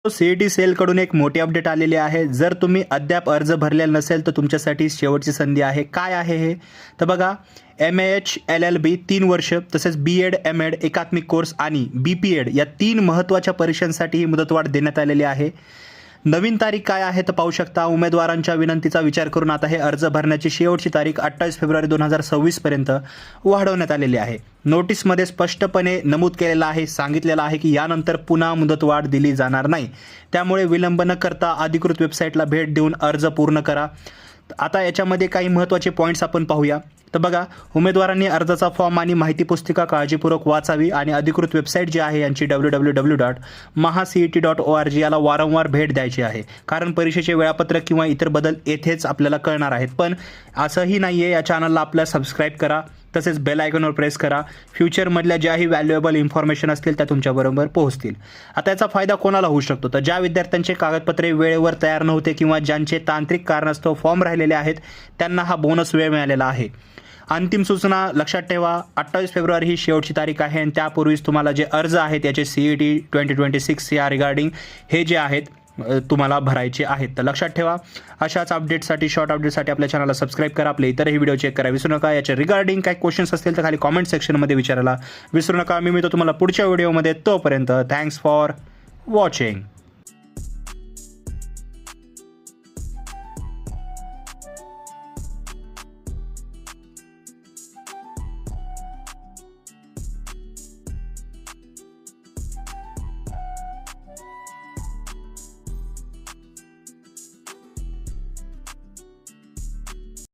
CET सेलकडून एक मोठी update आलेली आहे. जर तुम्ही अद्याप अर्ज भरलेला नसेल तर तुमच्यासाठी शेवटची संधी आहे. काय आहे हे? तर बघा, MAH LLB 3 वर्ष, तसेच B.Ed M.Ed एकात्मिक कोर्स आणि B.Ped या 3 महत्त्वाच्या परीक्षांसाठी ही मुदतवाढ देण्यात आलेली आहे. नवीन तारीख काय आहे तर पाहू शकता. उमेदवारांच्या विनंतीचा विचार करून आता हे अर्ज भरण्याची शेवटची तारीख 28 फेब्रुवारी 2026 पर्यंत वाढवण्यात आलेली आहे. नोटीसमध्ये स्पष्टपणे नमूद केलेलं आहे, सांगितलेलं आहे की यानंतर पुन्हा मुदतवाढ दिली जाणार नाही. त्यामुळे विलंब न करता अधिकृत वेबसाईटला भेट देऊन अर्ज पूर्ण करा. आता याच्यामध्ये काही महत्त्वाचे पॉईंट्स आपण पाहूया. तर बघा, उमेदवारांनी अर्जाचा फॉर्म आणि माहिती पुस्तिका काळजीपूर्वक वाचावी आणि अधिकृत वेबसाईट जी आहे यांची www.mahacet.org याला वारंवार भेट द्यायची आहे. कारण परीक्षेचे वेळापत्रक किंवा इतर बदल येथेच आपल्याला कळणार आहेत. पण असंही नाही आहे, या चॅनलला आपल्या सबस्क्राईब करा, तसेच बेल आयकॉनवर प्रेस करा. फ्युचरमधल्या ज्याही व्हॅल्युएबल इन्फॉर्मेशन असतील त्या तुमच्याबरोबर पोहोचतील. आता याचा फायदा कोणाला होऊ शकतो? तर ज्या विद्यार्थ्यांचे कागदपत्रे वेळेवर तयार नव्हते किंवा ज्यांचे तांत्रिक कारणास्तव फॉर्म राहिलेले आहेत त्यांना हा बोनस वेळ मिळालेला आहे. अंतिम सूचना लक्षात ठेवा, 28 फेब्रुवारी ही शेवटची तारीख आहे आणि त्यापूर्वीच तुम्हाला जे अर्ज आहेत याचे CET 2026 या रिगार्डिंग हे जे आहेत तुम्हाला भरायचे आहेत. तर लक्षात ठेवा, अशाच अपडेटसाठी, शॉर्ट अपडेटसाठी आपल्या चॅनलला सबस्क्राईब करा. आपले इतरही व्हिडिओ चेक करा विसरू नका. याच्या रिगार्डिंग काही क्वेश्चन्स असतील तर खाली कॉमेंट सेक्शनमध्ये विचारायला विसरू नका. मी मिळतो तुम्हाला पुढच्या व्हिडिओमध्ये. तोपर्यंत थँक्स फॉर वॉचिंग.